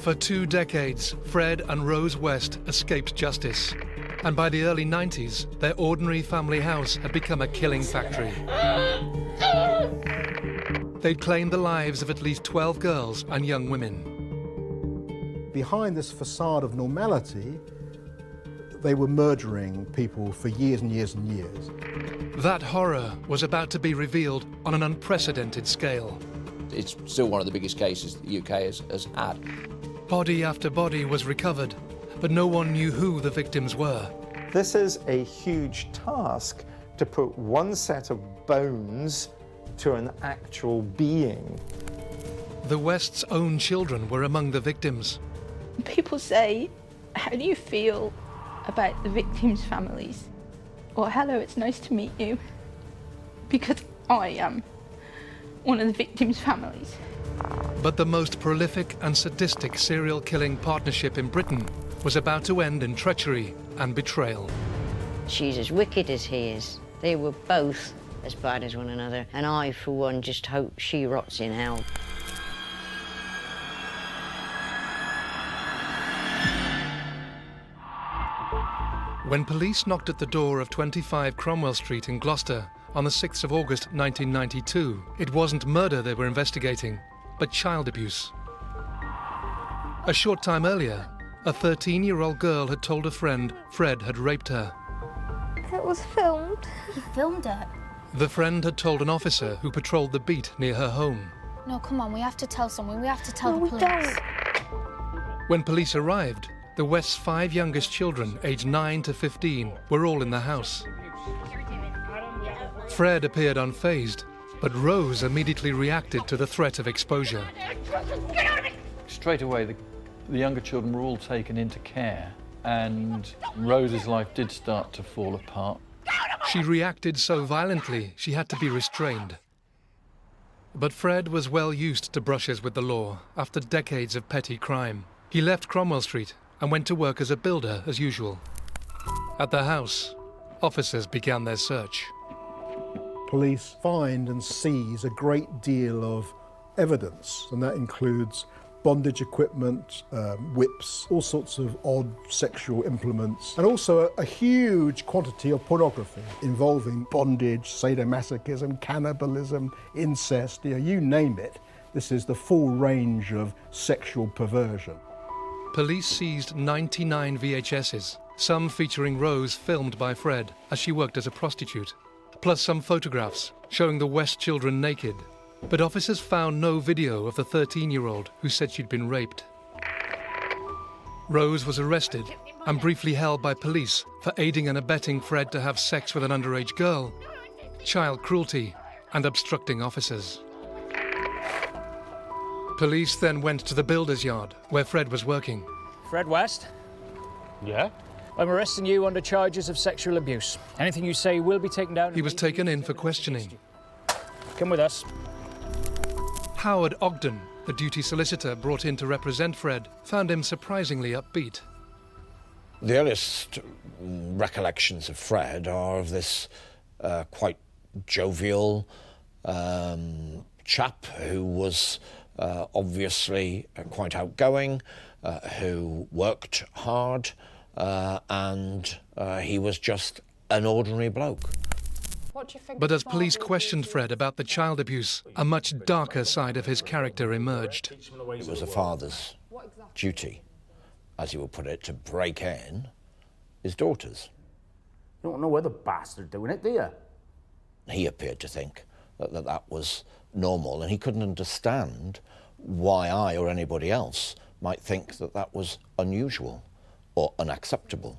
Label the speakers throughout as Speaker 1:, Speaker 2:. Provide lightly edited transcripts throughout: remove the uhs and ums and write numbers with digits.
Speaker 1: For 2 decades, Fred and Rose West escaped justice. And by the early 90s, their ordinary family house had become a killing factory. They'd claimed the lives of at least 12 girls and young women.
Speaker 2: Behind this facade of normality, they were murdering people for years and years and years.
Speaker 1: That horror was about to be revealed on an unprecedented scale.
Speaker 3: It's still one of the biggest cases the UK has had.
Speaker 1: Body after body was recovered, but no one knew who the victims were.
Speaker 4: This is a huge task to put one set of bones to an actual being.
Speaker 1: The West's own children were among the victims.
Speaker 5: People say, how do you feel about the victims' families? Or hello, it's nice to meet you. Because I am one of the victims' families.
Speaker 1: But the most prolific and sadistic serial killing partnership in Britain was about to end in treachery and betrayal.
Speaker 6: She's as wicked as he is. They were both as bad as one another, and I, for one, just hope she rots in hell.
Speaker 1: When police knocked at the door of 25 Cromwell Street in Gloucester on the 6th of August 1992, it wasn't murder they were investigating, but child abuse. A short time earlier, a 13-year-old girl had told a friend Fred had raped her.
Speaker 7: It was filmed.
Speaker 8: He filmed it?
Speaker 1: The friend had told an officer who patrolled the beat near her home.
Speaker 8: No, come on, we have to tell someone. We have to tell
Speaker 7: No,
Speaker 8: the
Speaker 7: we
Speaker 8: police.
Speaker 7: don't.
Speaker 1: When police arrived, the West's 5 youngest children, aged 9 to 15, were all in the house. Fred appeared unfazed, but Rose immediately reacted to the threat of exposure.
Speaker 9: Straight away, the younger children were all taken into care, and Rose's life did start to fall apart.
Speaker 1: She reacted so violently, she had to be restrained. But Fred was well used to brushes with the law after decades of petty crime. He left Cromwell Street and went to work as a builder as usual. At the house, officers began their search.
Speaker 2: Police find and seize a great deal of evidence, and that includes bondage equipment, whips, all sorts of odd sexual implements, and also a huge quantity of pornography involving bondage, sadomasochism, cannibalism, incest, you name it. This is the full range of sexual perversion.
Speaker 1: Police seized 99 VHSs, some featuring Rose filmed by Fred as she worked as a prostitute, plus some photographs showing the West children naked. But officers found no video of the 13-year-old who said she'd been raped. Rose was arrested and briefly held by police for aiding and abetting Fred to have sex with an underage girl, child cruelty, and obstructing officers. Police then went to the builder's yard where Fred was working.
Speaker 10: Fred West?
Speaker 9: Yeah?
Speaker 10: I'm arresting you under charges of sexual abuse. Anything you say will be taken down.
Speaker 1: He was taken in for questioning.
Speaker 10: Come with us.
Speaker 1: Howard Ogden, the duty solicitor brought in to represent Fred, found him surprisingly upbeat.
Speaker 11: The earliest recollections of Fred are of this quite jovial chap who was obviously quite outgoing, who worked hard, and he was just an ordinary bloke.
Speaker 1: But as police questioned Fred about the child abuse, a much darker side of his character emerged.
Speaker 11: It was a father's duty, as you would put it, to break in his daughters.
Speaker 12: You don't know where the bastard's doing it, do you?
Speaker 11: He appeared to think that that was normal, and he couldn't understand why I or anybody else might think that that was unusual or unacceptable.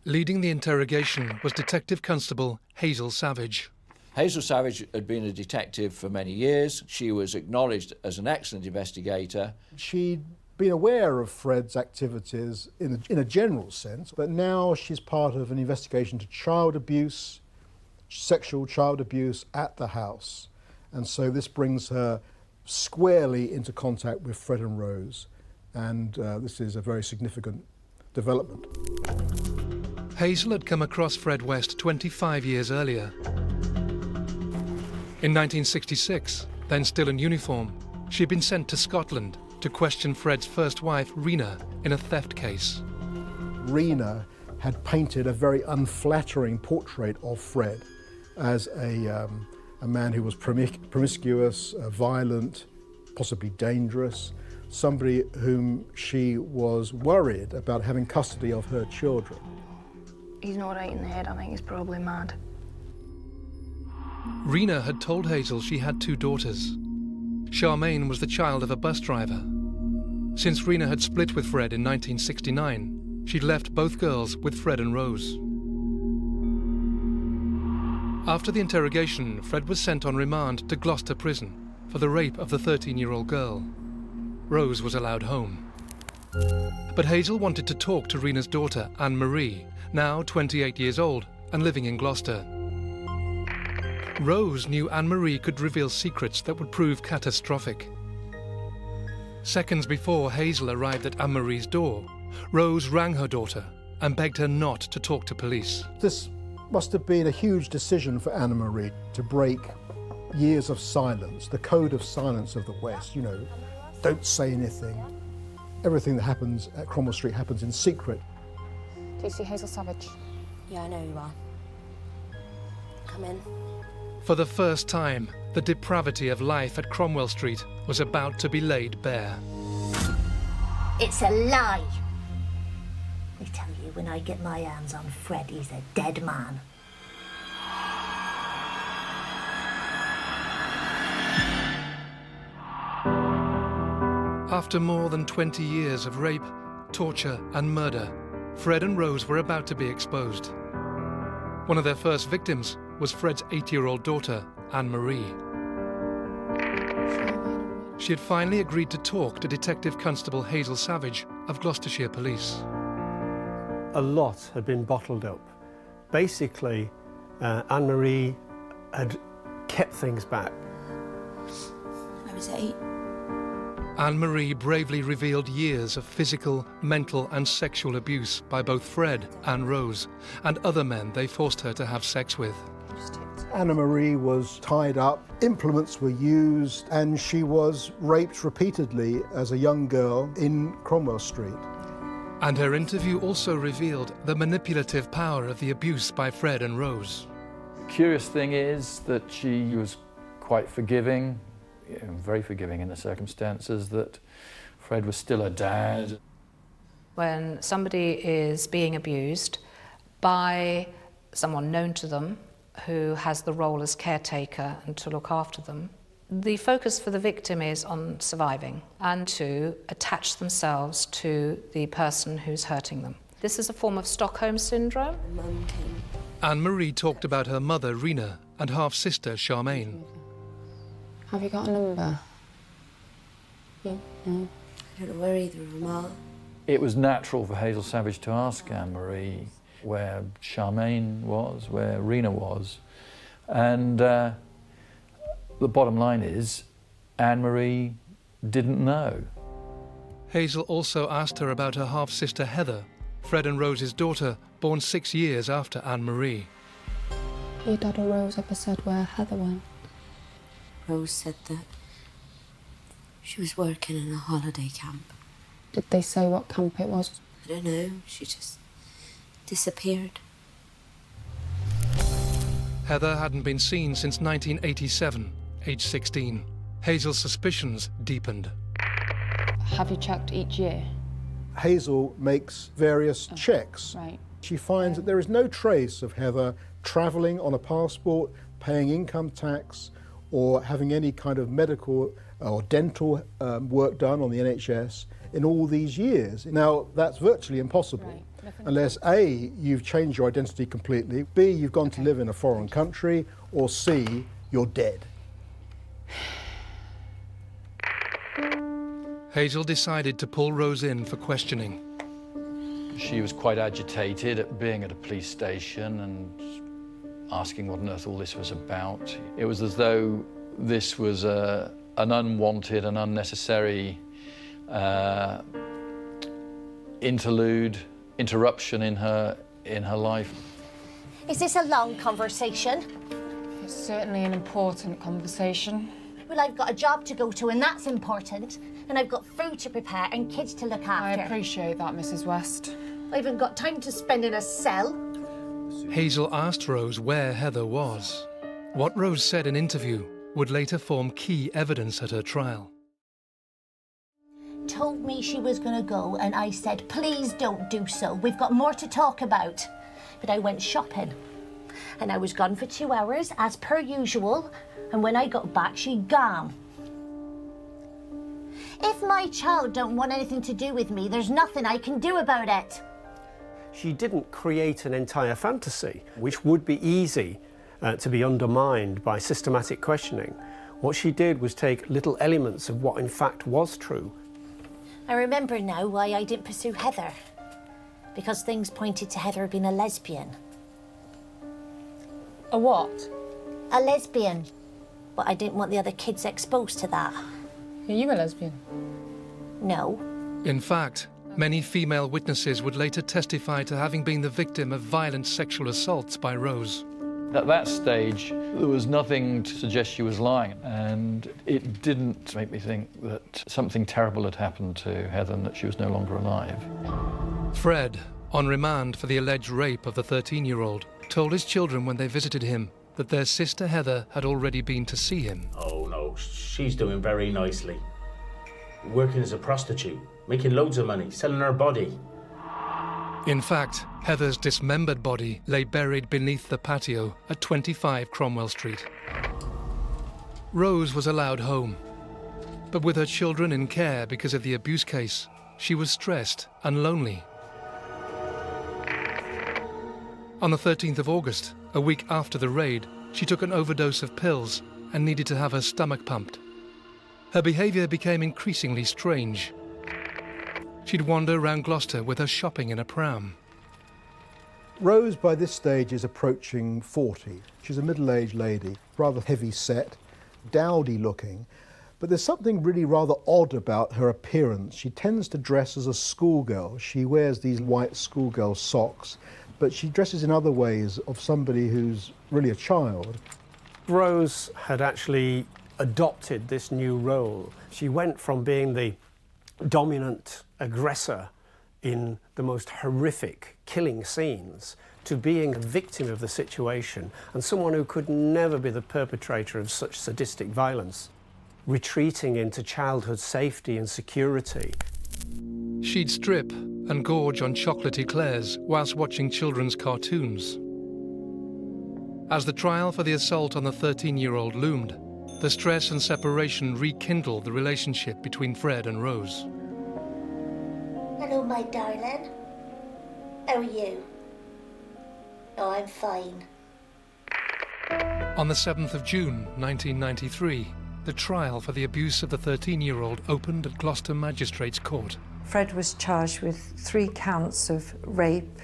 Speaker 1: Leading the interrogation was Detective Constable Hazel Savage.
Speaker 3: Hazel Savage had been a detective for many years. She was acknowledged as an excellent investigator.
Speaker 2: She'd been aware of Fred's activities in a general sense, but now she's part of an investigation to child abuse, sexual child abuse at the house. And so this brings her squarely into contact with Fred and Rose, and this is a very significant development.
Speaker 1: Hazel had come across Fred West 25 years earlier. In 1966, then still in uniform, she'd been sent to Scotland to question Fred's first wife, Rena, in a theft case.
Speaker 2: Rena had painted a very unflattering portrait of Fred as a man who was promiscuous, violent, possibly dangerous, somebody whom she was worried about having custody of her children.
Speaker 13: He's not right in the head, I think he's probably mad.
Speaker 1: Rena had told Hazel she had 2 daughters. Charmaine was the child of a bus driver. Since Rena had split with Fred in 1969, she'd left both girls with Fred and Rose. After the interrogation, Fred was sent on remand to Gloucester Prison for the rape of the 13-year-old girl. Rose was allowed home. But Hazel wanted to talk to Rena's daughter, Anne-Marie, now 28 years old and living in Gloucester. Rose knew Anne-Marie could reveal secrets that would prove catastrophic. Seconds before Hazel arrived at Anne-Marie's door, Rose rang her daughter and begged her not to talk to police.
Speaker 2: This must have been a huge decision for Anne-Marie to break years of silence, the code of silence of the West, you know, don't say anything. Everything that happens at Cromwell Street happens in secret.
Speaker 14: Do you see Hazel Savage?
Speaker 15: Yeah, I know you are. Come in.
Speaker 1: For the first time, the depravity of life at Cromwell Street was about to be laid bare.
Speaker 15: It's a lie. I tell you, when I get my hands on Fred, he's a dead man.
Speaker 1: After more than 20 years of rape, torture and murder, Fred and Rose were about to be exposed. One of their first victims was Fred's 8-year-old daughter, Anne-Marie. She had finally agreed to talk to Detective Constable Hazel Savage of Gloucestershire Police.
Speaker 16: A lot had been bottled up. Basically, Anne-Marie had kept things back.
Speaker 15: I was 8.
Speaker 1: Anne-Marie bravely revealed years of physical, mental and sexual abuse by both Fred and Rose, and other men they forced her to have sex with.
Speaker 2: Anne-Marie was tied up, implements were used, and she was raped repeatedly as a young girl in Cromwell Street.
Speaker 1: And her interview also revealed the manipulative power of the abuse by Fred and Rose.
Speaker 9: Curious thing is that she was quite forgiving, very forgiving in the circumstances, that Fred was still her dad.
Speaker 17: When somebody is being abused by someone known to them who has the role as caretaker and to look after them, the focus for the victim is on surviving and to attach themselves to the person who's hurting them. This is a form of Stockholm syndrome.
Speaker 15: Mum came.
Speaker 1: Anne-Marie talked about her mother, Rena, and half-sister, Charmaine.
Speaker 14: Have you got a number? No.
Speaker 15: I don't know where either of them are.
Speaker 9: It was natural for Hazel Savage to ask Anne-Marie where Charmaine was, where Rena was, and the bottom line is Anne-Marie didn't know.
Speaker 1: Hazel also asked her about her half-sister Heather, Fred and Rose's daughter, born 6 years after Anne-Marie.
Speaker 14: Your dad or Rose ever said where Heather went?
Speaker 15: Rose said that she was working in a holiday camp.
Speaker 14: Did they say what camp it was?
Speaker 15: I don't know, she just disappeared.
Speaker 1: Heather hadn't been seen since 1987, age 16. Hazel's suspicions deepened.
Speaker 14: Have you checked each year?
Speaker 2: Hazel makes various checks.
Speaker 14: Right.
Speaker 2: She finds that there is no trace of Heather travelling on a passport, paying income tax, or having any kind of medical or dental work done on the NHS in all these years. Now, that's virtually impossible. Unless A, you've changed your identity completely, B, you've gone to live in a foreign country, or C, you're dead.
Speaker 1: Hazel decided to pull Rose in for questioning.
Speaker 9: She was quite agitated at being at a police station and asking what on earth all this was about. It was as though this was an unwanted and unnecessary interruption in her life.
Speaker 15: Is this a long conversation?
Speaker 14: It's certainly an important conversation.
Speaker 15: Well, I've got a job to go to and that's important. And I've got food to prepare and kids to look after.
Speaker 14: I appreciate that, Mrs. West.
Speaker 15: I haven't got time to spend in a cell.
Speaker 1: Hazel asked Rose where Heather was. What Rose said in interview would later form key evidence at her trial.
Speaker 15: Told me she was going to go and I said, please don't do so. We've got more to talk about. But I went shopping and I was gone for 2 hours as per usual. And when I got back, she'd gone. If my child don't want anything to do with me, there's nothing I can do about it.
Speaker 16: She didn't create an entire fantasy, which would be easy to be undermined by systematic questioning. What she did was take little elements of what in fact was true.
Speaker 15: I remember now why I didn't pursue Heather. Because things pointed to Heather being a lesbian.
Speaker 14: A what?
Speaker 15: A lesbian. But I didn't want the other kids exposed to that.
Speaker 14: Are you a lesbian?
Speaker 15: No.
Speaker 1: In fact, many female witnesses would later testify to having been the victim of violent sexual assaults by Rose.
Speaker 9: At that stage, there was nothing to suggest she was lying, and it didn't make me think that something terrible had happened to Heather and that she was no longer alive.
Speaker 1: Fred, on remand for the alleged rape of the 13-year-old, told his children when they visited him that their sister Heather had already been to see him.
Speaker 12: Oh no, she's doing very nicely. Working as a prostitute, making loads of money, selling her body.
Speaker 1: In fact, Heather's dismembered body lay buried beneath the patio at 25 Cromwell Street. Rose was allowed home, but with her children in care because of the abuse case, she was stressed and lonely. On the 13th of August, a week after the raid, she took an overdose of pills and needed to have her stomach pumped. Her behaviour became increasingly strange. She'd wander around Gloucester with her shopping in a pram.
Speaker 2: Rose, by this stage, is approaching 40. She's a middle-aged lady, rather heavy-set, dowdy-looking, but there's something really rather odd about her appearance. She tends to dress as a schoolgirl. She wears these white schoolgirl socks, but she dresses in other ways of somebody who's really a child.
Speaker 16: Rose had actually adopted this new role. She went from being the dominant aggressor in the most horrific killing scenes to being a victim of the situation and someone who could never be the perpetrator of such sadistic violence, retreating into childhood safety and security.
Speaker 1: She'd strip and gorge on chocolate eclairs whilst watching children's cartoons. As the trial for the assault on the 13-year-old loomed, the stress and separation rekindled the relationship between Fred and Rose.
Speaker 15: Hello, my darling. How are you? Oh, I'm fine.
Speaker 1: On the 7th of June 1993, the trial for the abuse of the 13-year-old opened at Gloucester Magistrates' Court.
Speaker 18: Fred was charged with 3 counts of rape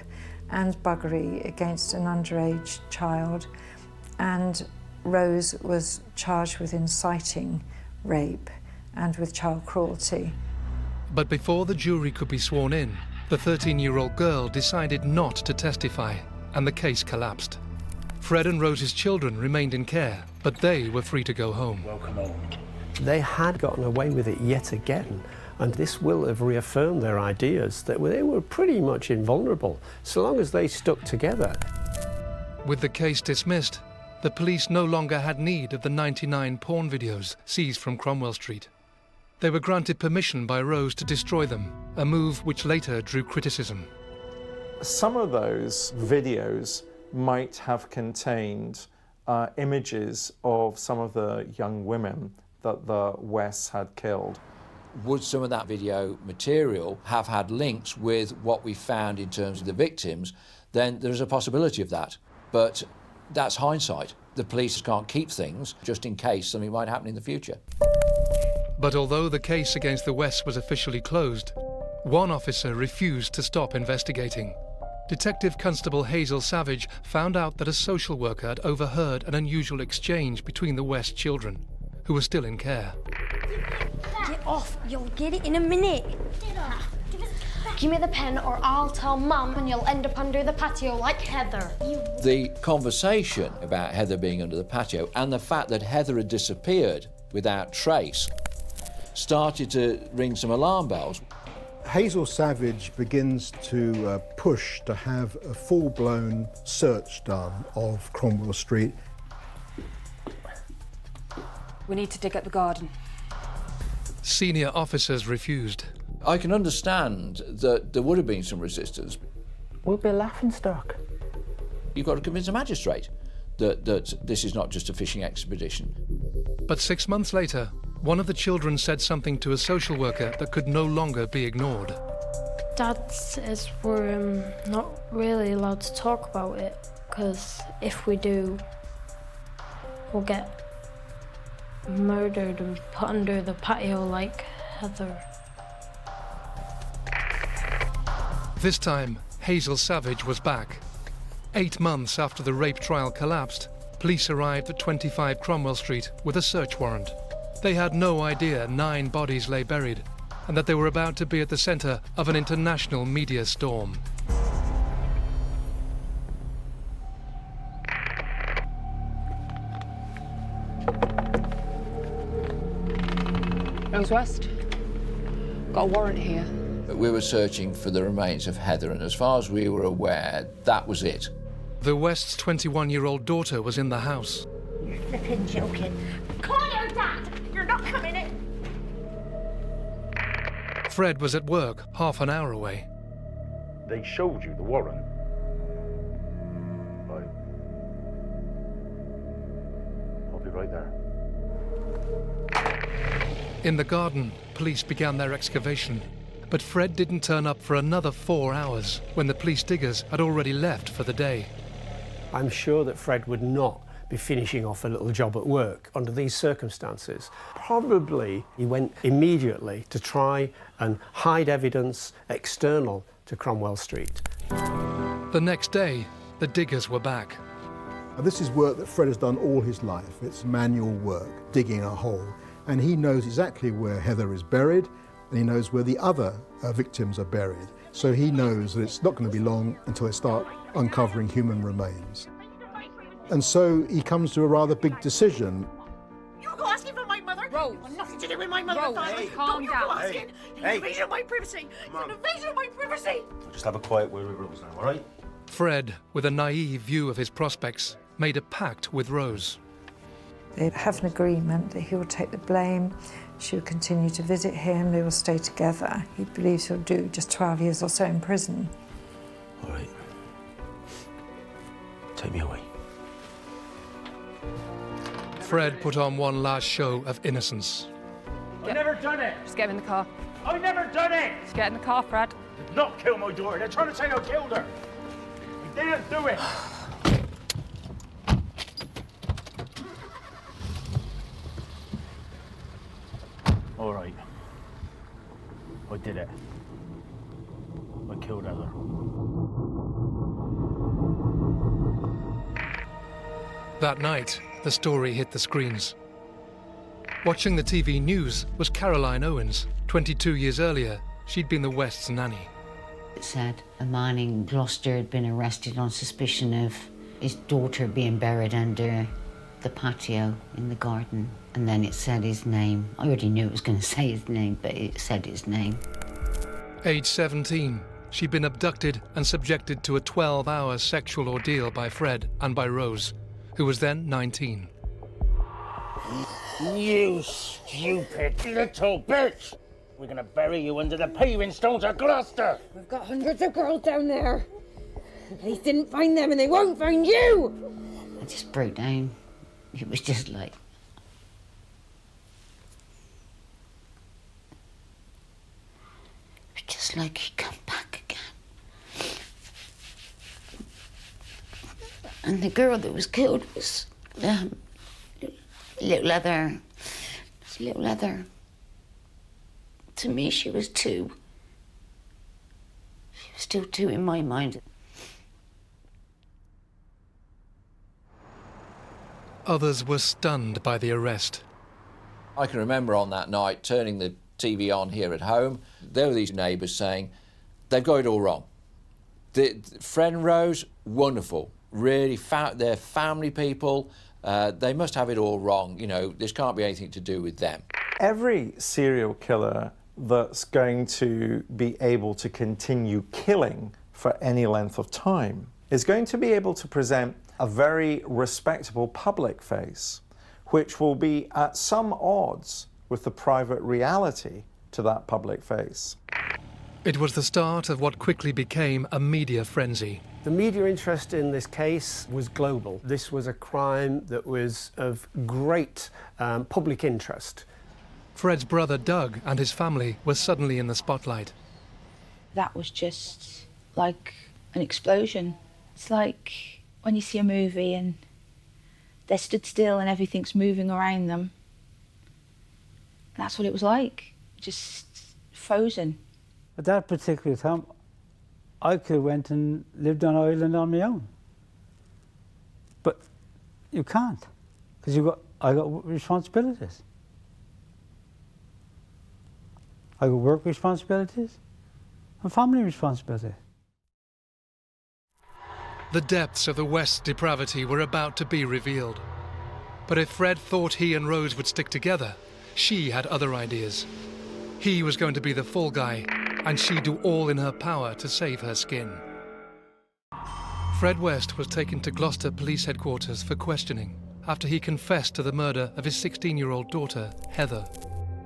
Speaker 18: and buggery against an underage child, and Rose was charged with inciting rape and with child cruelty.
Speaker 1: But before the jury could be sworn in, the 13-year-old girl decided not to testify, and the case collapsed. Fred and Rose's children remained in care, but they were free to go home.
Speaker 12: Welcome home.
Speaker 16: They had gotten away with it yet again, and this will have reaffirmed their ideas that they were pretty much invulnerable, so long as they stuck together.
Speaker 1: With the case dismissed, the police no longer had need of the 99 porn videos seized from Cromwell Street. They were granted permission by Rose to destroy them, a move which later drew criticism.
Speaker 4: Some of those videos might have contained images of some of the young women that the Wests had killed.
Speaker 3: Would some of that video material have had links with what we found in terms of the victims? Then there's a possibility of that. But that's hindsight. The police can't keep things just in case something might happen in the future.
Speaker 1: But although the case against the Wests was officially closed, one officer refused to stop investigating. Detective Constable Hazel Savage found out that a social worker had overheard an unusual exchange between the West children, who were still in care.
Speaker 7: Get off, you'll get it in a minute. Give me the pen or I'll tell Mum and you'll end up under the patio like Heather.
Speaker 3: The conversation about Heather being under the patio and the fact that Heather had disappeared without trace started to ring some alarm bells.
Speaker 2: Hazel Savage begins to push to have a full-blown search done of Cromwell Street.
Speaker 19: We need to dig up the garden.
Speaker 1: Senior officers refused.
Speaker 3: I can understand that there would have been some resistance.
Speaker 12: We'll be a laughingstock.
Speaker 3: You've got to convince a magistrate that this is not just a fishing expedition.
Speaker 1: But 6 months later, one of the children said something to a social worker that could no longer be ignored.
Speaker 20: Dad says we're not really allowed to talk about it, because if we do, we'll get murdered and put under the patio like Heather.
Speaker 1: This time, Hazel Savage was back. 8 months after the rape trial collapsed, police arrived at 25 Cromwell Street with a search warrant. They had no idea 9 bodies lay buried and that they were about to be at the centre of an international media storm.
Speaker 14: Rose West. Got a warrant here.
Speaker 3: We were searching for the remains of Heather, and as far as we were aware, that was it.
Speaker 1: The West's 21-year-old daughter was in the house.
Speaker 15: You're flipping joking. Come here, Dad! You're not coming in!
Speaker 1: Fred was at work half an hour away.
Speaker 12: They showed you the warrant? Right. I'll be right there.
Speaker 1: In the garden, police began their excavation. But Fred didn't turn up for another 4 hours when the police diggers had already left for the day.
Speaker 16: I'm sure that Fred would not be finishing off a little job at work under these circumstances. Probably he went immediately to try and hide evidence external to Cromwell Street.
Speaker 1: The next day, the diggers were back.
Speaker 2: This is work that Fred has done all his life. It's manual work, digging a hole. And he knows exactly where Heather is buried, and he knows where the other victims are buried. So he knows that it's not going to be long until they start uncovering human remains. And so he comes to a rather big decision.
Speaker 15: You go asking for my mother?
Speaker 19: Rose.
Speaker 15: I've nothing to do with my mother.
Speaker 19: Rose,
Speaker 15: Father.
Speaker 19: calm
Speaker 15: Don't
Speaker 19: down.
Speaker 15: you go asking. It's an invasion of my privacy. It's an invasion of my privacy.
Speaker 12: Just have a quiet word with Rose now, all right?
Speaker 1: Fred, with a naive view of his prospects, made a pact with Rose.
Speaker 18: They have an agreement that he will take the blame, she will continue to visit him, they will stay together. He believes he'll do just 12 years or so in prison.
Speaker 12: All right. Take me away.
Speaker 1: Fred put on one last show of innocence.
Speaker 12: I've never done it!
Speaker 19: Just get in the car.
Speaker 12: I've never done it!
Speaker 19: Just get in the car, Fred.
Speaker 12: Did not kill my daughter. They're trying to say I killed her. You didn't do it. All right. I did it. I killed Heather.
Speaker 1: That night, the story hit the screens. Watching the TV news was Caroline Owens. 22 years earlier, she'd been the West's nanny.
Speaker 6: It said a man in Gloucester had been arrested on suspicion of his daughter being buried under the patio in the garden. And then it said his name. I already knew it was going to say his name, but it said his name.
Speaker 1: Age 17, she'd been abducted and subjected to a 12-hour sexual ordeal by Fred and by Rose, who was then 19.
Speaker 12: You stupid little bitch! We're gonna bury you under the paving stones of Gloucester!
Speaker 14: We've got hundreds of girls down there. The police didn't find them and they won't find you!
Speaker 6: I just broke down. It was just like... It was just like he'd come back again. And the girl that was killed was little Heather. It's little Heather. To me, she was 2. She was still 2 in my mind.
Speaker 1: Others were stunned by the arrest.
Speaker 3: I can remember on that night turning the TV on here at home. There were these neighbours saying, they've got it all wrong. Fred and Rose, wonderful. Really, they're family people. They must have it all wrong. You know, this can't be anything to do with them.
Speaker 4: Every serial killer that's going to be able to continue killing for any length of time is going to be able to present a very respectable public face, which will be at some odds with the private reality to that public face.
Speaker 1: It was the start of what quickly became a media frenzy.
Speaker 16: The media interest in this case was global. This was a crime that was of great public interest.
Speaker 1: Fred's brother Doug and his family were suddenly in the spotlight.
Speaker 5: That was just like an explosion. It's like when you see a movie and they're stood still and everything's moving around them. That's what it was like, just frozen.
Speaker 21: At that particular time, I could have went and lived on an island on my own. But you can't, because I got responsibilities. I got work responsibilities and family responsibilities.
Speaker 1: The depths of the West's depravity were about to be revealed. But if Fred thought he and Rose would stick together, she had other ideas. He was going to be the fall guy, and she'd do all in her power to save her skin. Fred West was taken to Gloucester Police Headquarters for questioning after he confessed to the murder of his 16-year-old daughter, Heather.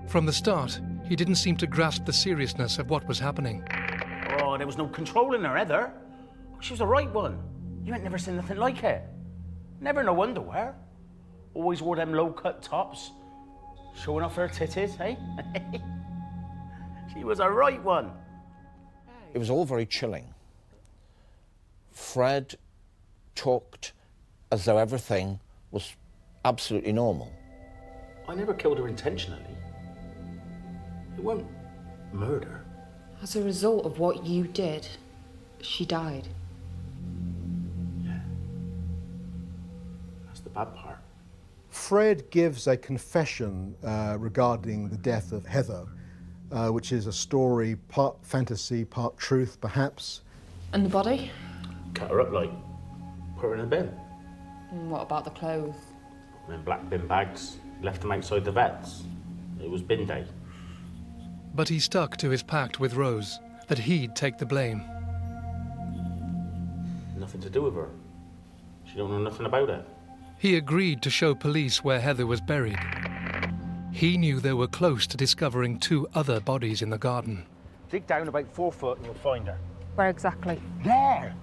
Speaker 1: From the start, he didn't seem to grasp the seriousness of what was happening.
Speaker 12: Oh, there was no controlling her, Heather. She was the right one. You ain't never seen nothing like it. Never no underwear. Always wore them low-cut tops. Showing off her titties, eh? She was a right one.
Speaker 11: It was all very chilling. Fred talked as though everything was absolutely normal.
Speaker 12: I never killed her intentionally. It wasn't murder.
Speaker 19: As a result of what you did, she died.
Speaker 12: Yeah. That's the bad part.
Speaker 2: Fred gives a confession regarding the death of Heather, which is a story part fantasy, part truth, perhaps.
Speaker 19: And the body?
Speaker 12: Cut her up like, put her in a bin.
Speaker 19: And what about the clothes?
Speaker 12: Put them in black bin bags, left them outside the vets. It was bin day.
Speaker 1: But he stuck to his pact with Rose, that he'd take the blame.
Speaker 12: Nothing to do with her. She don't know nothing about it.
Speaker 1: He agreed to show police where Heather was buried. He knew they were close to discovering 2 other bodies in the garden.
Speaker 12: Dig down about 4 foot and you'll find her.
Speaker 19: Where exactly?
Speaker 12: There!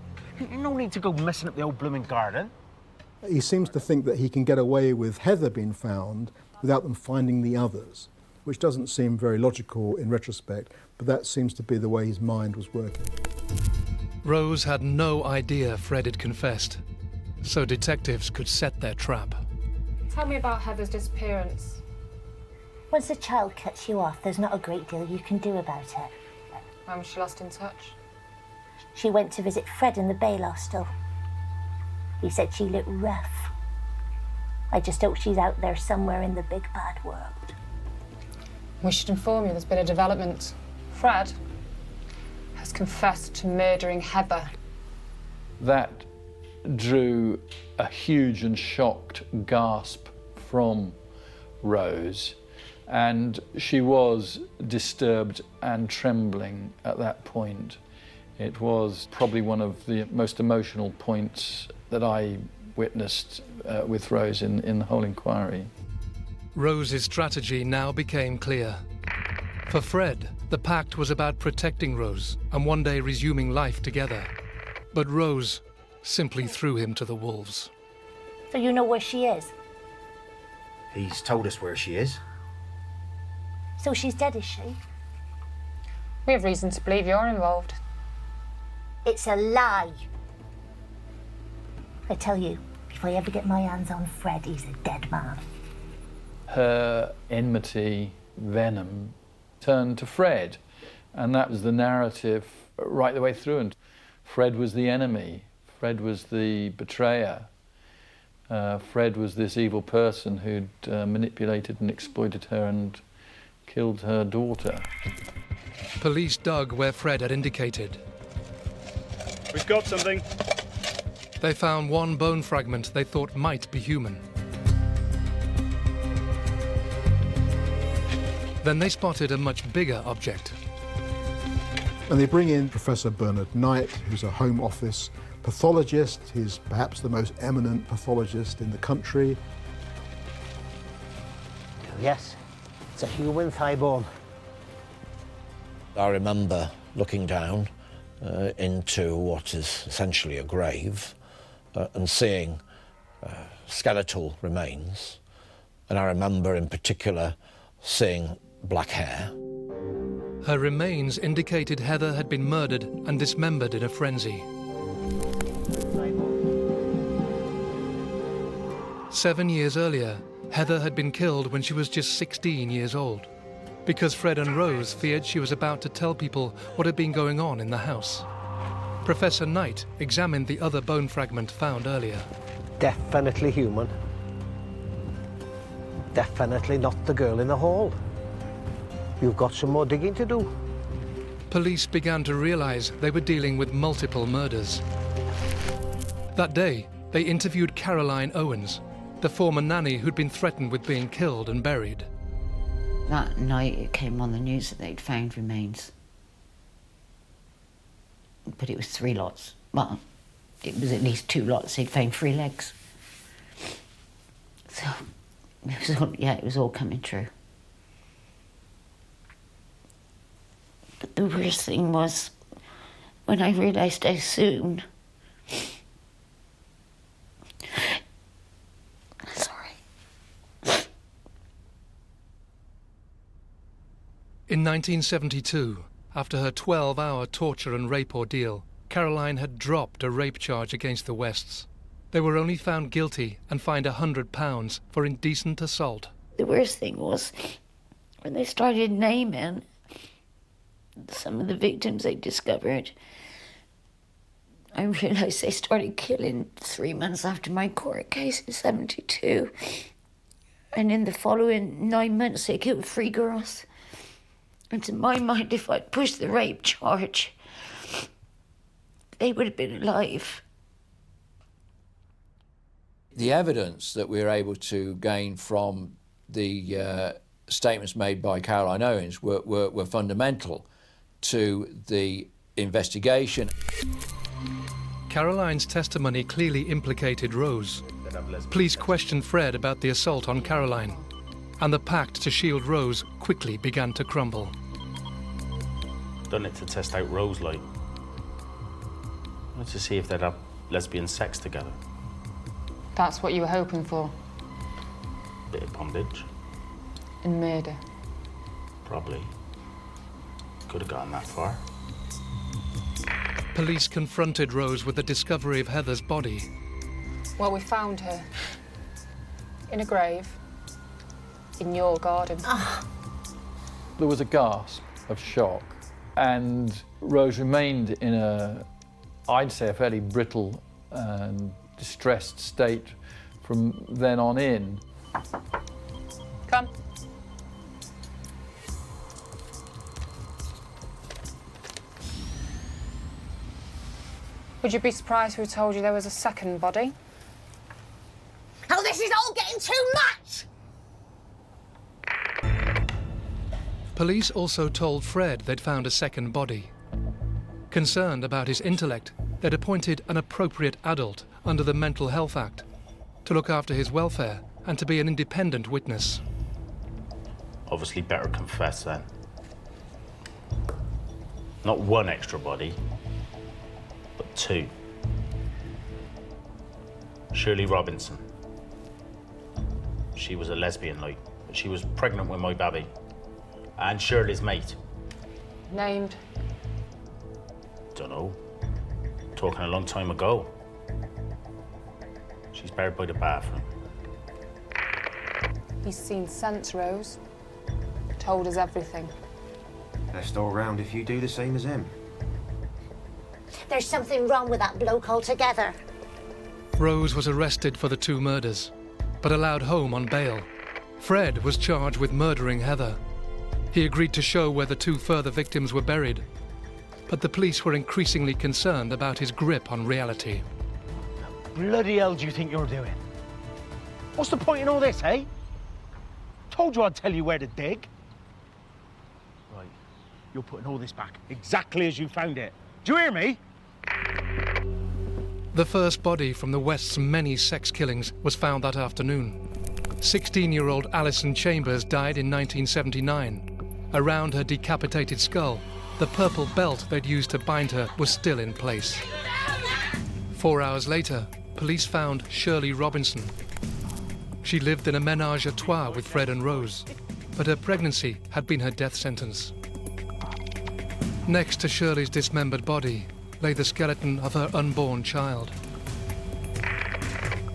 Speaker 12: No need to go messing up the old blooming garden.
Speaker 2: He seems to think that he can get away with Heather being found without them finding the others, which doesn't seem very logical in retrospect, but that seems to be the way his mind was working.
Speaker 1: Rose had no idea Fred had confessed, so detectives could set their trap.
Speaker 19: Tell me about Heather's disappearance.
Speaker 15: Once a child cuts you off, there's not a great deal you can do about it.
Speaker 19: When was she last in touch?
Speaker 15: She went to visit Fred in the bail hostel. He said she looked rough. I just hope she's out there somewhere in the big bad world.
Speaker 19: We should inform you there's been a development. Fred has confessed to murdering Heather.
Speaker 9: That drew a huge and shocked gasp from Rose, and she was disturbed and trembling at that point. It was probably one of the most emotional points that I witnessed with Rose in the whole inquiry.
Speaker 1: Rose's strategy now became clear. For Fred, the pact was about protecting Rose and one day resuming life together. But Rose simply threw him to the wolves.
Speaker 15: So you know where she is?
Speaker 12: He's told us where she is.
Speaker 15: So she's dead, is she?
Speaker 19: We have reason to believe you're involved.
Speaker 15: It's a lie. I tell you, if I ever get my hands on Fred, he's a dead man.
Speaker 9: Her enmity, venom, turned to Fred, and that was the narrative right the way through. And Fred was the enemy. Fred was the betrayer. Fred was this evil person who'd manipulated and exploited her and killed her daughter.
Speaker 1: Police dug where Fred had indicated.
Speaker 22: We've got something.
Speaker 1: They found one bone fragment they thought might be human. Then they spotted a much bigger object.
Speaker 2: And they bring in Professor Bernard Knight, who's a Home Office pathologist. He's perhaps the most eminent pathologist in the country.
Speaker 8: Yes, it's a human thigh bone.
Speaker 11: I remember looking down into what is essentially a grave and seeing skeletal remains. And I remember in particular seeing black hair.
Speaker 1: Her remains indicated Heather had been murdered and dismembered in a frenzy. 7 years earlier, Heather had been killed when she was just 16 years old, because Fred and Rose feared she was about to tell people what had been going on in the house. Professor Knight examined the other bone fragment found earlier.
Speaker 8: Definitely human. Definitely not the girl in the hall. You've got some more digging to do.
Speaker 1: Police began to realize they were dealing with multiple murders. That day, they interviewed Caroline Owens, the former nanny who'd been threatened with being killed and buried.
Speaker 6: That night it came on the news that they'd found remains. But it was 3 lots. Well, it was at least 2 lots. They'd found 3 legs. So, it was all coming true. But the worst thing was when I realised how soon.
Speaker 1: In 1972, after her 12-hour torture and rape ordeal, Caroline had dropped a rape charge against the Wests. They were only found guilty and fined £100 for indecent assault.
Speaker 6: The worst thing was when they started naming some of the victims they discovered, I realised they started killing 3 months after my court case in 72. And in the following 9 months, they killed 3 girls. And to my mind, if I'd pushed the rape charge, they would have been alive.
Speaker 3: The evidence that we were able to gain from the statements made by Caroline Owens were fundamental to the investigation.
Speaker 1: Caroline's testimony clearly implicated Rose. Police questioned Fred about the assault on Caroline, and the pact to shield Rose quickly began to crumble.
Speaker 12: Done it to test out Rose, like. To see if they'd have lesbian sex together.
Speaker 19: That's what you were hoping for?
Speaker 12: Bit of bondage.
Speaker 19: And murder?
Speaker 12: Probably. Could have gotten that far.
Speaker 1: Police confronted Rose with the discovery of Heather's body.
Speaker 19: Well, we found her in a grave in your garden.
Speaker 9: There was a gasp of shock, and Rose remained in I'd say, a fairly brittle and distressed state from then on in.
Speaker 19: Come. Would you be surprised if we told you there was a second body?
Speaker 15: Oh, this is all getting too much!
Speaker 1: Police also told Fred they'd found a second body. Concerned about his intellect, they'd appointed an appropriate adult under the Mental Health Act to look after his welfare and to be an independent witness.
Speaker 12: Obviously better confess then. Not 1 extra body, but 2. Shirley Robinson. She was a lesbian, like, but she was pregnant with my baby. And Shirley's mate.
Speaker 19: Named?
Speaker 12: Dunno. Talking a long time ago. She's buried by the bathroom.
Speaker 19: He's seen sense, Rose. Told us everything.
Speaker 22: Best all round if you do the same as him.
Speaker 15: There's something wrong with that bloke altogether.
Speaker 1: Rose was arrested for the 2 murders, but allowed home on bail. Fred was charged with murdering Heather. He agreed to show where the 2 further victims were buried, but the police were increasingly concerned about his grip on reality.
Speaker 8: Bloody hell do you think you're doing? What's the point in all this, eh? Told you I'd tell you where to dig.
Speaker 12: you're putting all this back exactly as you found it. Do you hear me?
Speaker 1: The first body from the West's many sex killings was found that afternoon. 16-year-old Alison Chambers died in 1979. Around her decapitated skull, the purple belt they'd used to bind her was still in place. 4 hours later, police found Shirley Robinson. She lived in a ménage à trois with Fred and Rose, but her pregnancy had been her death sentence. Next to Shirley's dismembered body lay the skeleton of her unborn child.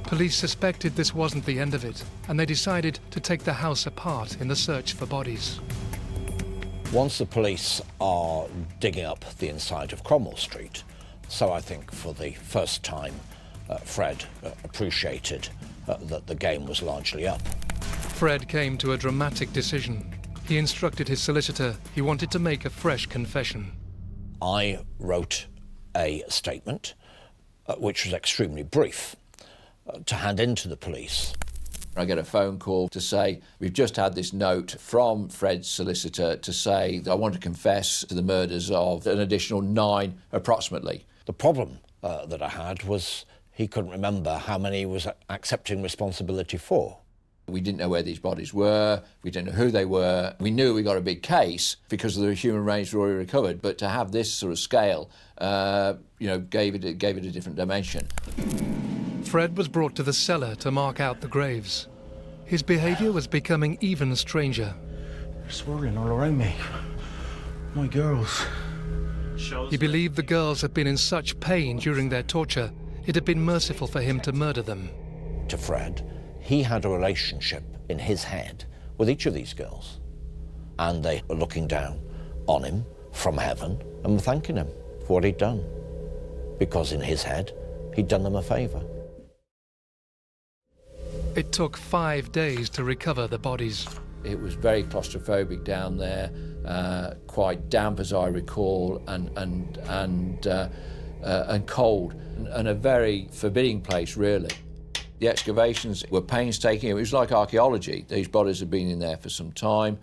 Speaker 1: Police suspected this wasn't the end of it, and they decided to take the house apart in the search for bodies.
Speaker 11: Once the police are digging up the inside of Cromwell Street, so I think for the first time Fred appreciated that the game was largely up.
Speaker 1: Fred came to a dramatic decision. He instructed his solicitor he wanted to make a fresh confession.
Speaker 11: I wrote a statement, which was extremely brief, to hand in to the police.
Speaker 3: I get a phone call to say, we've just had this note from Fred's solicitor to say that I want to confess to the murders of an additional 9 approximately.
Speaker 11: The problem that I had was he couldn't remember how many he was accepting responsibility for.
Speaker 3: We didn't know where these bodies were, we didn't know who they were. We knew we got a big case because the human remains were already recovered, but to have this sort of scale, gave it a different dimension.
Speaker 1: Fred was brought to the cellar to mark out the graves. His behaviour was becoming even stranger.
Speaker 12: They're swirling all around me. My girls.
Speaker 1: He believed the girls had been in such pain during their torture, it had been merciful for him to murder them.
Speaker 11: To Fred, he had a relationship in his head with each of these girls. And they were looking down on him from heaven and were thanking him for what he'd done. Because in his head, he'd done them a favour.
Speaker 1: It took 5 days to recover the bodies.
Speaker 3: It was very claustrophobic down there, quite damp as I recall, and cold, and a very forbidding place really. The excavations were painstaking. It was like archaeology. These bodies had been in there for some time,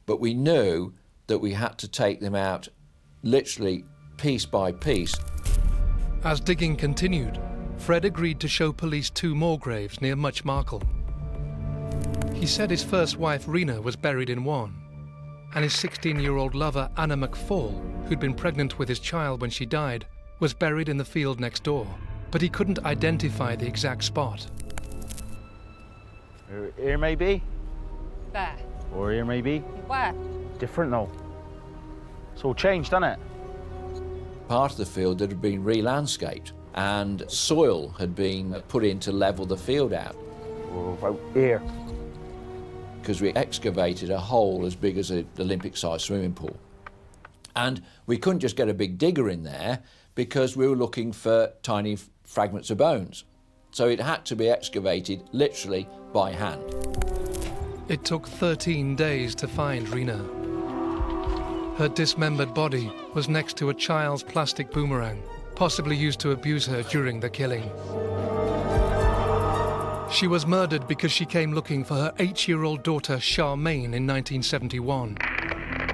Speaker 3: but we knew that we had to take them out literally piece by piece.
Speaker 1: As digging continued, Fred agreed to show police 2 more graves near Much Marcle. He said his first wife, Rena, was buried in one, and his 16-year-old lover, Anna McFall, who'd been pregnant with his child when she died, was buried in the field next door, but he couldn't identify the exact spot.
Speaker 12: Here maybe?
Speaker 19: There.
Speaker 12: Or here maybe?
Speaker 19: Where?
Speaker 12: Different though. It's all changed, hasn't it?
Speaker 3: Part of the field that had been re-landscaped, and soil had been put in to level the field out.
Speaker 12: Or about here.
Speaker 3: Because we excavated a hole as big as an Olympic-sized swimming pool. And we couldn't just get a big digger in there because we were looking for tiny fragments of bones. So it had to be excavated literally by hand.
Speaker 1: It took 13 days to find Rena. Her dismembered body was next to a child's plastic boomerang, possibly used to abuse her during the killing. She was murdered because she came looking for her 8-year-old daughter Charmaine in 1971.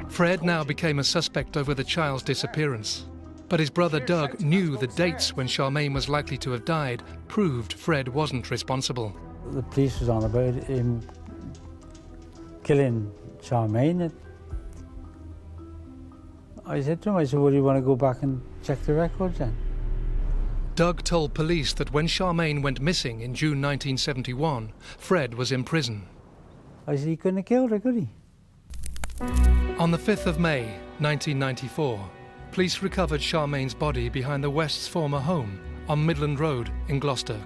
Speaker 1: Fred now became a suspect over the child's disappearance, but his brother Doug knew the dates when Charmaine was likely to have died proved Fred wasn't responsible.
Speaker 21: The police was on about him killing Charmaine. I said to him, well, do you want to go back and check the records then?
Speaker 1: Doug told police that when Charmaine went missing in June 1971, Fred was in prison.
Speaker 21: I said, he couldn't have killed her, could he?
Speaker 1: On the 5th of May, 1994, police recovered Charmaine's body behind the West's former home on Midland Road in Gloucester.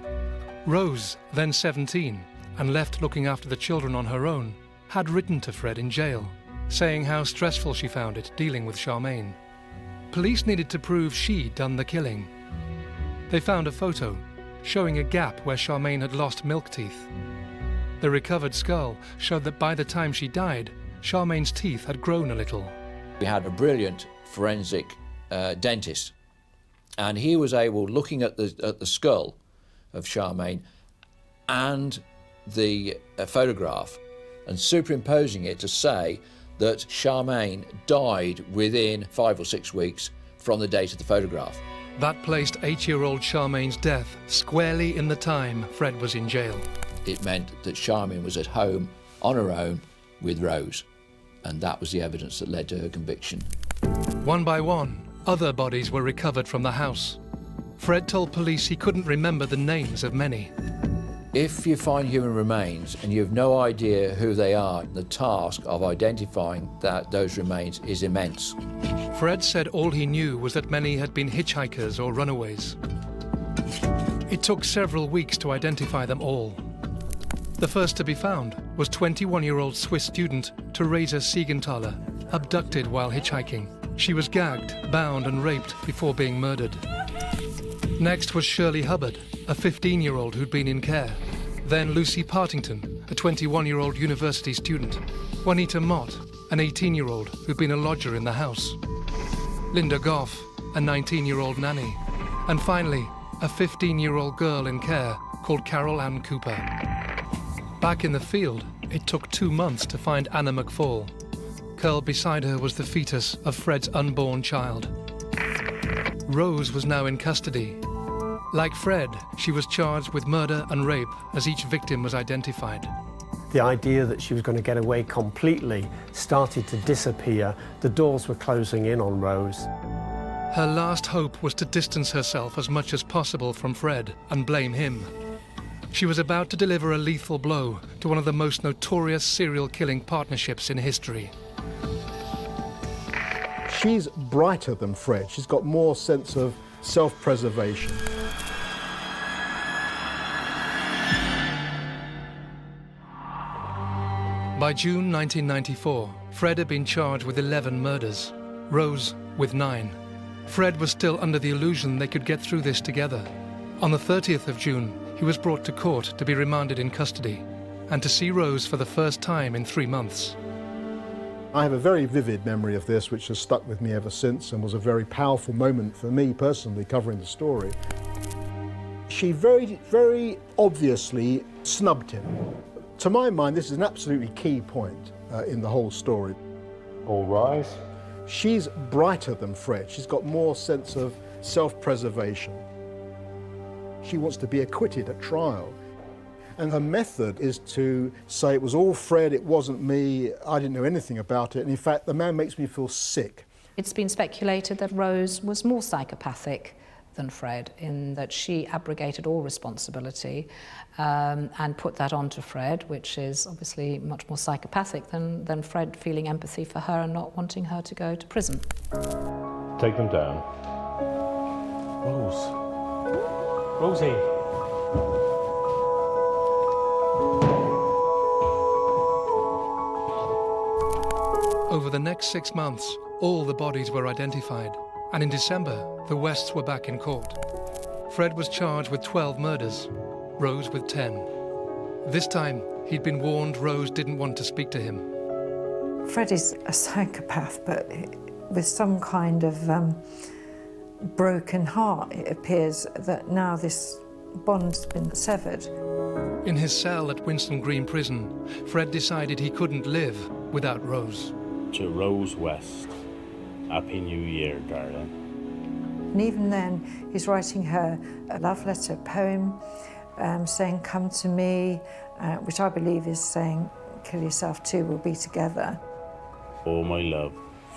Speaker 1: Rose, then 17, and left looking after the children on her own, had written to Fred in jail, saying how stressful she found it dealing with Charmaine. Police needed to prove she'd done the killing. They found a photo showing a gap where Charmaine had lost milk teeth. The recovered skull showed that by the time she died, Charmaine's teeth had grown a little.
Speaker 3: We had a brilliant forensic dentist, and he was able, looking at the skull of Charmaine and the photograph and superimposing it, to say that Charmaine died within 5 or 6 weeks from the date of the photograph.
Speaker 1: That placed 8-year-old Charmaine's death squarely in the time Fred was in jail.
Speaker 3: It meant that Charmaine was at home on her own with Rose, and that was the evidence that led to her conviction.
Speaker 1: One by one, other bodies were recovered from the house. Fred told police he couldn't remember the names of many.
Speaker 3: If you find human remains and you have no idea who they are, the task of identifying those remains is immense.
Speaker 1: Fred said all he knew was that many had been hitchhikers or runaways. It took several weeks to identify them all. The first to be found was 21-year-old Swiss student Theresa Siegenthaler, abducted while hitchhiking. She was gagged, bound and raped before being murdered. Next was Shirley Hubbard, a 15-year-old who'd been in care. Then Lucy Partington, a 21-year-old university student. Juanita Mott, an 18-year-old who'd been a lodger in the house. Linda Goff, a 19-year-old nanny. And finally, a 15-year-old girl in care called Carol Ann Cooper. Back in the field, it took 2 months to find Anna McFall. Curled beside her was the fetus of Fred's unborn child. Rose was now in custody. Like Fred, she was charged with murder and rape as each victim was identified.
Speaker 16: The idea that she was going to get away completely started to disappear. The doors were closing in on Rose.
Speaker 1: Her last hope was to distance herself as much as possible from Fred and blame him. She was about to deliver a lethal blow to one of the most notorious serial killing partnerships in history.
Speaker 2: She's brighter than Fred. She's got more sense of self-preservation.
Speaker 1: By June 1994, Fred had been charged with 11 murders, Rose with 9. Fred was still under the illusion they could get through this together. On the 30th of June, he was brought to court to be remanded in custody and to see Rose for the first time in 3 months.
Speaker 2: I have a very vivid memory of this, which has stuck with me ever since and was a very powerful moment for me personally covering the story. She very obviously snubbed him. To my mind, this is an absolutely key point in the whole story.
Speaker 10: All rise.
Speaker 2: She's brighter than Fred. She's got more sense of self-preservation. She wants to be acquitted at trial. And her method is to say it was all Fred, it wasn't me, I didn't know anything about it. And in fact, the man makes me feel sick.
Speaker 17: It's been speculated that Rose was more psychopathic than Fred, in that she abrogated all responsibility and put that onto Fred, which is obviously much more psychopathic than Fred feeling empathy for her and not wanting her to go to prison.
Speaker 10: Take them down.
Speaker 16: Rose. Rosie.
Speaker 1: Over the next 6 months, all the bodies were identified, and in December, the Wests were back in court. Fred was charged with 12 murders, Rose with 10. This time, he'd been warned Rose didn't want to speak to him.
Speaker 18: Fred is a psychopath, but with some kind of broken heart. It appears that now this bond's been severed.
Speaker 1: In his cell at Winston Green Prison, Fred decided he couldn't live without Rose.
Speaker 10: To Rose West, Happy New Year, darling.
Speaker 18: And even then, he's writing her a love letter poem saying, "Come to me," which I believe is saying, "Kill yourself too, we'll be together."
Speaker 10: Oh, my love,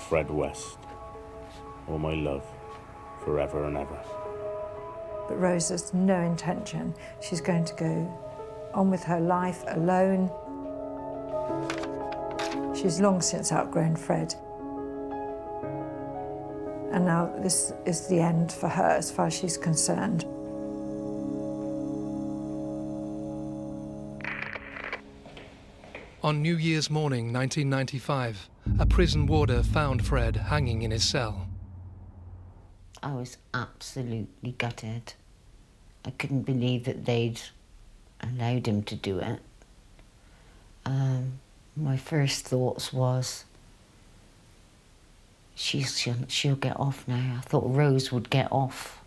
Speaker 10: Fred West. Oh, my love, forever and ever.
Speaker 18: But Rose has no intention. She's going to go on with her life alone. She's long since outgrown Fred. And now this is the end for her as far as she's concerned.
Speaker 1: On New Year's morning, 1995, a prison warder found Fred hanging in his cell.
Speaker 6: I was absolutely gutted. I couldn't believe that they'd allowed him to do it. My first thoughts was, she'll get off now. I thought Rose would get off.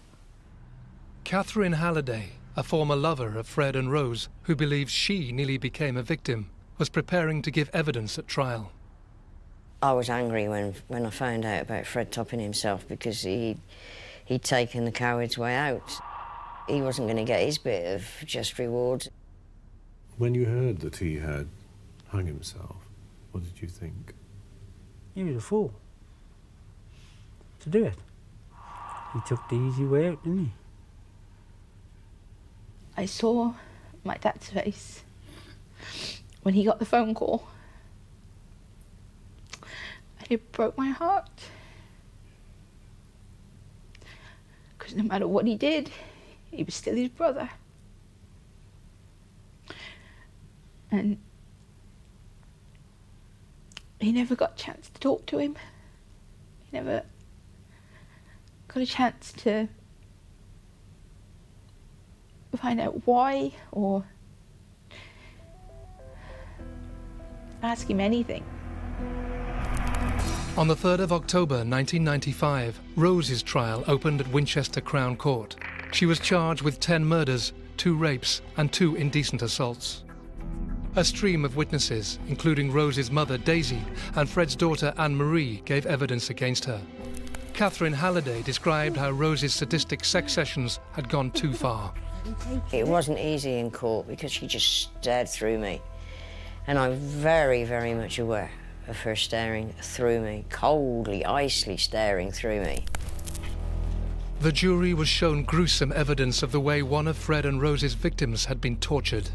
Speaker 1: Catherine Halliday, a former lover of Fred and Rose, who believes she nearly became a victim, was preparing to give evidence at trial.
Speaker 7: I was angry when I found out about Fred topping himself because he'd taken the coward's way out. He wasn't going to get his bit of just reward.
Speaker 13: When you heard that he had hung himself, what did you think?
Speaker 21: He was a fool to do it. He took the easy way out, didn't he?
Speaker 5: I saw my dad's face when he got the phone call. And it broke my heart. Because no matter what he did, he was still his brother. And he never got a chance to talk to him. He never got a chance to find out why or ask him anything.
Speaker 1: On the 3rd of October 1995, Rose's trial opened at Winchester Crown Court. She was charged with 10 murders, 2 rapes and 2 indecent assaults. A stream of witnesses, including Rose's mother Daisy and Fred's daughter Anne-Marie, gave evidence against her. Catherine Halliday described how Rose's sadistic sex sessions had gone too far.
Speaker 7: It wasn't easy in court because she just stared through me. And I'm very, very much aware of her staring through me, coldly, icily staring through me.
Speaker 1: The jury was shown gruesome evidence of the way one of Fred and Rose's victims had been tortured.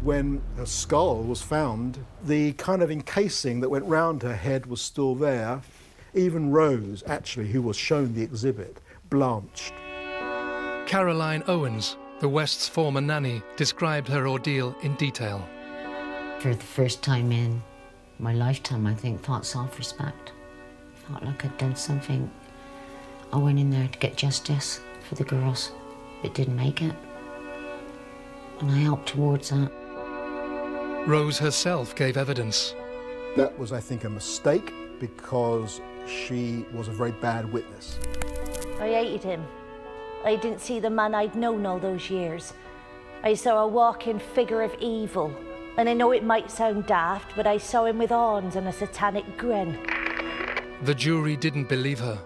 Speaker 2: When her skull was found, the kind of encasing that went round her head was still there. Even Rose, actually, who was shown the exhibit, blanched.
Speaker 1: Caroline Owens, the West's former nanny, described her ordeal in detail.
Speaker 6: For the first time in my lifetime, I think, felt self-respect. Felt like I'd done something. I went in there to get justice for the girls that didn't make it. And I helped towards that.
Speaker 1: Rose herself gave evidence.
Speaker 2: That was, I think, a mistake because she was a very bad witness.
Speaker 15: I hated him. I didn't see the man I'd known all those years. I saw a walking figure of evil. And I know it might sound daft, but I saw him with horns and a satanic grin.
Speaker 1: The jury didn't believe her,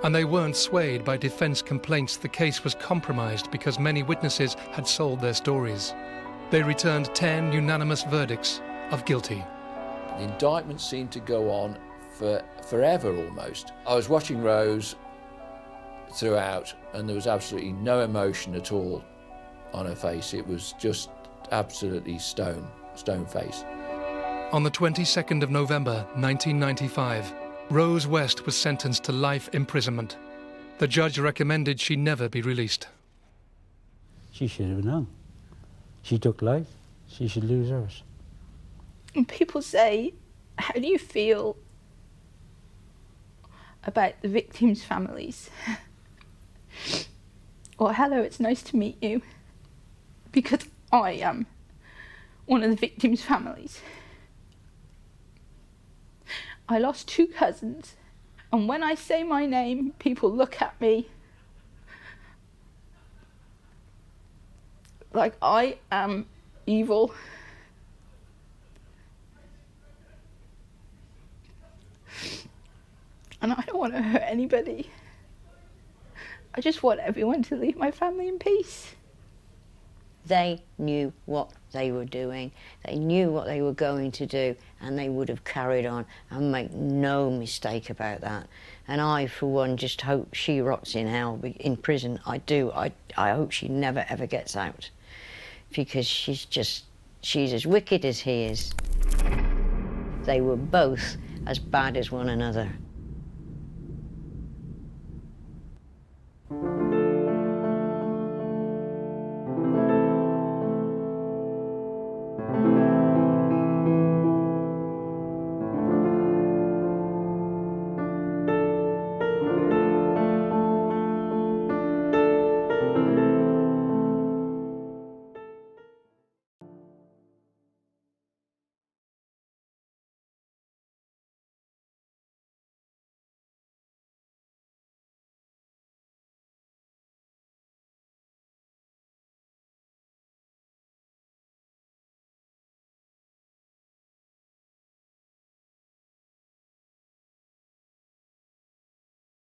Speaker 1: and they weren't swayed by defense complaints the case was compromised because many witnesses had sold their stories. They returned 10 unanimous verdicts of guilty.
Speaker 3: The indictment seemed to go on for forever almost. I was watching Rose throughout, and there was absolutely no emotion at all on her face. It was just absolutely stone face.
Speaker 1: On the 22nd of November 1995, Rose West was sentenced to life imprisonment. The judge recommended she never be released.
Speaker 21: She should have known. She took life, she should lose hers.
Speaker 5: And people say, how do you feel about the victims' families? Or, hello, it's nice to meet you. Because I am one of the victims' families. I lost 2 cousins, and when I say my name, people look at me like I am evil. And I don't want to hurt anybody. I just want everyone to leave my family in peace.
Speaker 7: They knew what they were doing, they knew what they were going to do, and they would have carried on, and make no mistake about that. And I, for one, just hope she rots in hell, in prison. I do. I hope she never, ever gets out, because she's as wicked as he is. They were both as bad as one another.